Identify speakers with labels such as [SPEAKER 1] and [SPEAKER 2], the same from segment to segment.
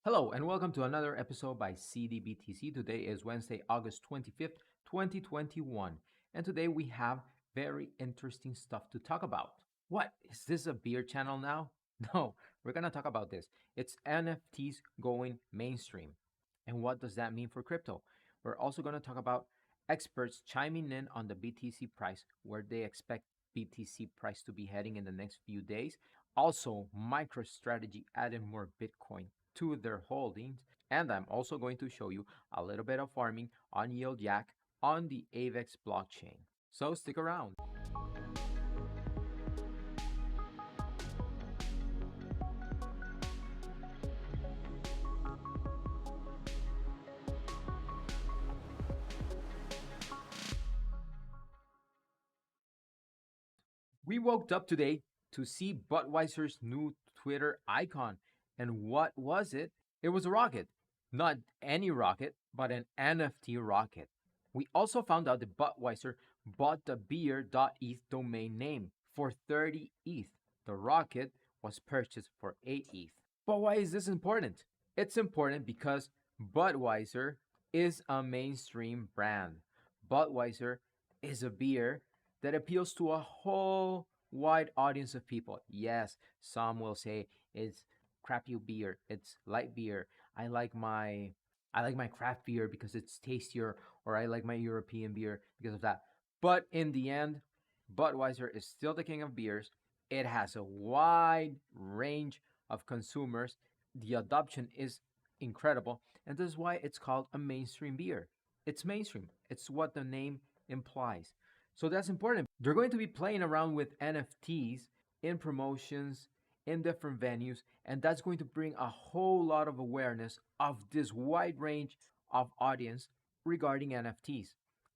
[SPEAKER 1] Hello and welcome to another episode by CDBTC. Today is Wednesday, August 25th, 2021. And today we have very interesting stuff to talk about. What? Is this a beer channel now? No, we're going to talk about this. It's NFTs going mainstream. And what does that mean for crypto? We're also going to talk about experts chiming in on the BTC price, where they expect BTC price to be heading in the next few days. Also, MicroStrategy added more Bitcoin to their holdings. And I'm also going to show you a little bit of farming on Yield Yak on the AVEX blockchain. So stick around. We woke up today to see Budweiser's new Twitter icon. And what was it? It was a rocket. Not any rocket, but an NFT rocket. We also found out that Budweiser bought the beer.eth domain name for 30 ETH. The rocket was purchased for 8 ETH. But why is this important? It's important because Budweiser is a mainstream brand. Budweiser is a beer that appeals to a whole wide audience of people. Yes, some will say it's crappy beer, it's light beer. I like my craft beer because it's tastier, or I like my European beer because of that. But in the end, Budweiser is still the king of beers. It has a wide range of consumers. The adoption is incredible, and this is why it's called a mainstream beer. It's mainstream. It's what the name implies. So that's important. They're going to be playing around with NFTs in promotions, in different venues, and that's going to bring a whole lot of awareness of this wide range of audience regarding NFTs.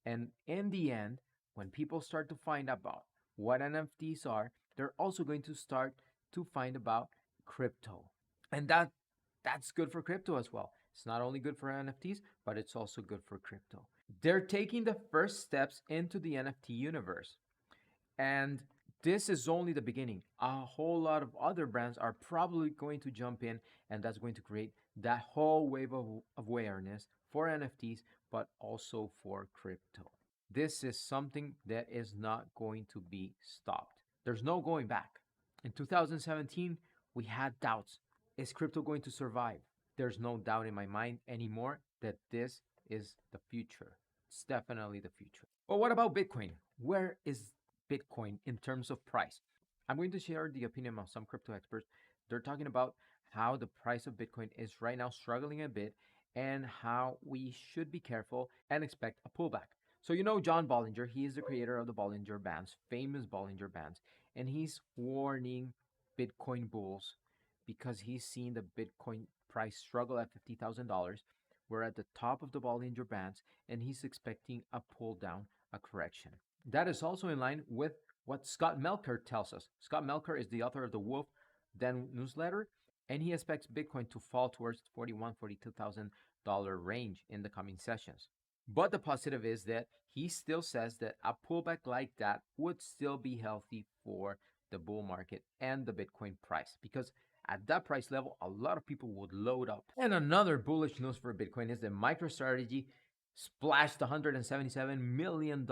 [SPEAKER 1] And in the end, when people start to find about what NFTs are, they're also going to start to find about crypto. And that's good for crypto as well. It's not only good for NFTs, but it's also good for crypto. They're taking the first steps into the NFT universe. And this is only the beginning. A whole lot of other brands are probably going to jump in, and that's going to create that whole wave of awareness for NFTs, but also for crypto. This is something that is not going to be stopped. There's no going back. In 2017, we had doubts. Is crypto going to survive? There's no doubt in my mind anymore that this is the future. It's definitely the future. But what about Bitcoin? Where is Bitcoin in terms of price? I'm going to share the opinion of some crypto experts. They're talking about how the price of Bitcoin is right now struggling a bit and how we should be careful and expect a pullback. So, you know, John Bollinger, he is the creator of the Bollinger Bands, famous Bollinger Bands, and he's warning Bitcoin bulls because he's seen the Bitcoin price struggle at $50,000. We're at the top of the Bollinger Bands, and he's expecting a pull down, a correction. That is also in line with what Scott Melker tells us. Scott Melker is the author of the Wolf Den newsletter, and he expects Bitcoin to fall towards $41,000, $42,000 range in the coming sessions. But the positive is that he still says that a pullback like that would still be healthy for the bull market and the Bitcoin price, because at that price level, a lot of people would load up. And another bullish news for Bitcoin is that MicroStrategy splashed $177 million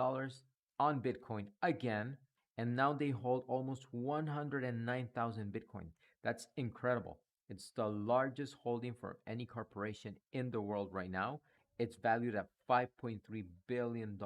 [SPEAKER 1] on Bitcoin again, and now they hold almost 109,000 Bitcoin. That's incredible. It's the largest holding for any corporation in the world right now. It's valued at $5.3 billion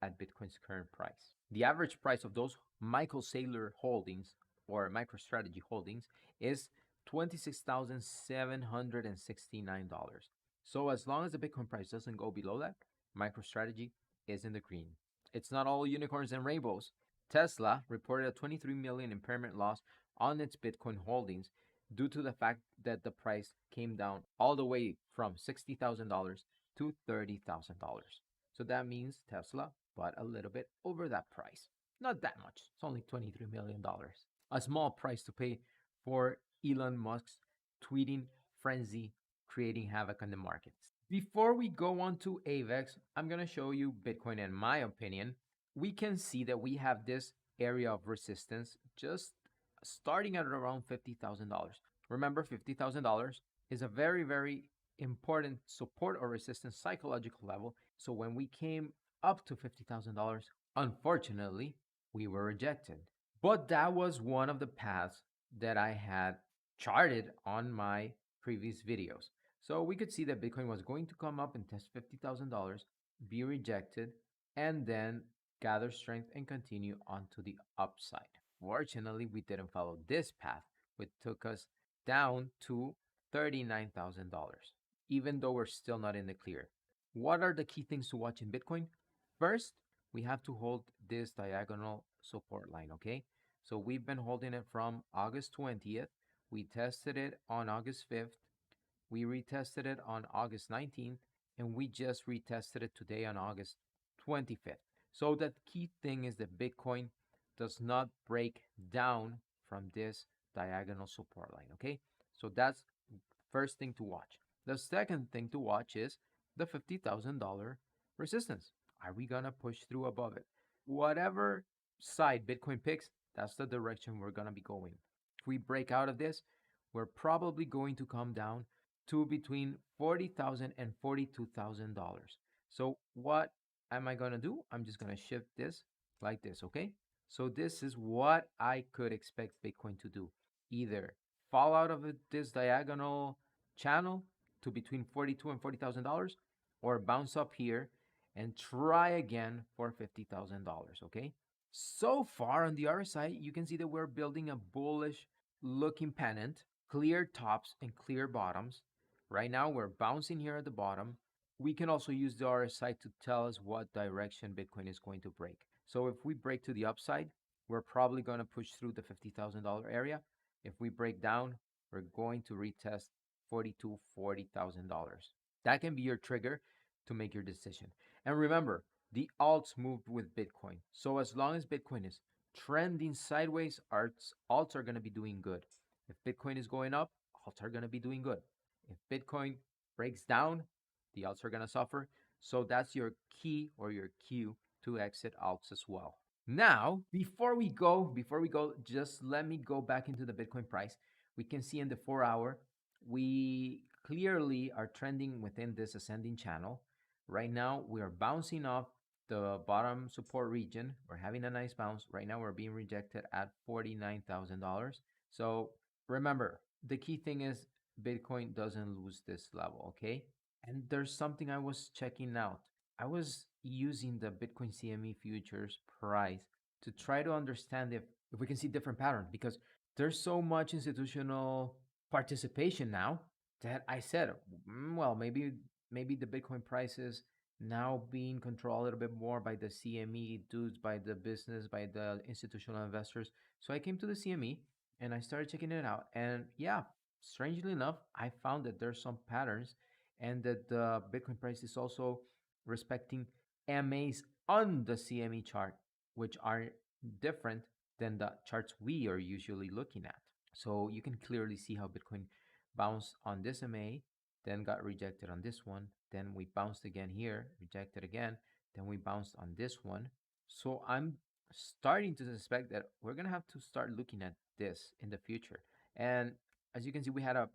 [SPEAKER 1] at Bitcoin's current price. The average price of those Michael Saylor holdings or MicroStrategy holdings is $26,769. So as long as the Bitcoin price doesn't go below that, MicroStrategy is in the green. It's not all unicorns and rainbows. Tesla reported a 23 million impairment loss on its Bitcoin holdings due to the fact that the price came down all the way from $60,000 to $30,000. So that means Tesla bought a little bit over that price. Not that much. It's only $23 million. A small price to pay for Elon Musk's tweeting frenzy creating havoc on the markets. Before we go on to AVEX, I'm going to show you Bitcoin in my opinion. We can see that we have this area of resistance just starting at around $50,000. Remember, $50,000 is a very, very important support or resistance psychological level. So when we came up to $50,000, unfortunately, we were rejected. But that was one of the paths that I had charted on my previous videos. So we could see that Bitcoin was going to come up and test $50,000, be rejected, and then gather strength and continue onto the upside. Fortunately, we didn't follow this path, which took us down to $39,000, even though we're still not in the clear. What are the key things to watch in Bitcoin? First, we have to hold this diagonal support line, okay? So we've been holding it from August 20th. We tested it on August 5th. We retested it on August 19th, and we just retested it today on August 25th. So the key thing is that Bitcoin does not break down from this diagonal support line, okay? So that's first thing to watch. The second thing to watch is the $50,000 resistance. Are we gonna push through above it? Whatever side Bitcoin picks, that's the direction we're gonna be going. If we break out of this, we're probably going to come down to between $40,000 and $42,000. So what am I gonna do? I'm just gonna shift this like this, okay? So this is what I could expect Bitcoin to do. Either fall out of this diagonal channel to between $42,000 and $40,000, or bounce up here and try again for $50,000, okay? So far on the other side, you can see that we're building a bullish looking pennant, clear tops and clear bottoms. Right now, we're bouncing here at the bottom. We can also use the RSI to tell us what direction Bitcoin is going to break. So if we break to the upside, we're probably going to push through the $50,000 area. If we break down, we're going to retest $42,000, $40,000. That can be your trigger to make your decision. And remember, the alts moved with Bitcoin. So as long as Bitcoin is trending sideways, alts are going to be doing good. If Bitcoin is going up, alts are going to be doing good. If Bitcoin breaks down, the alts are going to suffer. So that's your key or your cue to exit alts as well. Now, before we go, just let me go back into the Bitcoin price. We can see in the 4 hour, we clearly are trending within this ascending channel. Right now, we are bouncing off the bottom support region. We're having a nice bounce. Right now, we're being rejected at $49,000. So remember, the key thing is Bitcoin doesn't lose this level, okay? And there's something I was checking out. I was using the Bitcoin CME futures price to try to understand if we can see different patterns, because there's so much institutional participation now that I said, well, maybe the Bitcoin price is now being controlled a little bit more by the CME dudes, by the business, by the institutional investors. So I came to the CME and I started checking it out. And yeah, strangely enough, I found that there's some patterns and that the Bitcoin price is also respecting MAs on the CME chart, which are different than the charts we are usually looking at. So you can clearly see how Bitcoin bounced on this MA, then got rejected on this one, then we bounced again here, rejected again, then we bounced on this one. So I'm starting to suspect that we're gonna have to start looking at this in the future. And as you can see, we had a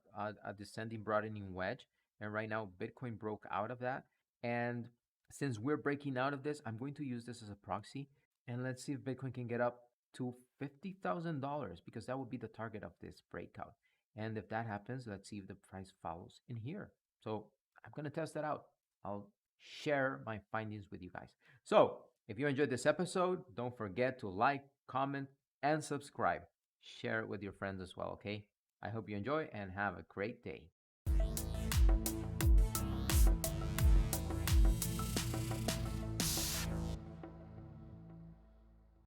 [SPEAKER 1] descending broadening wedge, and right now Bitcoin broke out of that. And since we're breaking out of this, I'm going to use this as a proxy, and let's see if Bitcoin can get up to $50,000, because that would be the target of this breakout. And if that happens, let's see if the price follows in here. So I'm going to test that out. I'll share my findings with you guys. So if you enjoyed this episode, don't forget to like, comment, and subscribe. Share it with your friends as well, okay? I hope you enjoy and have a great day.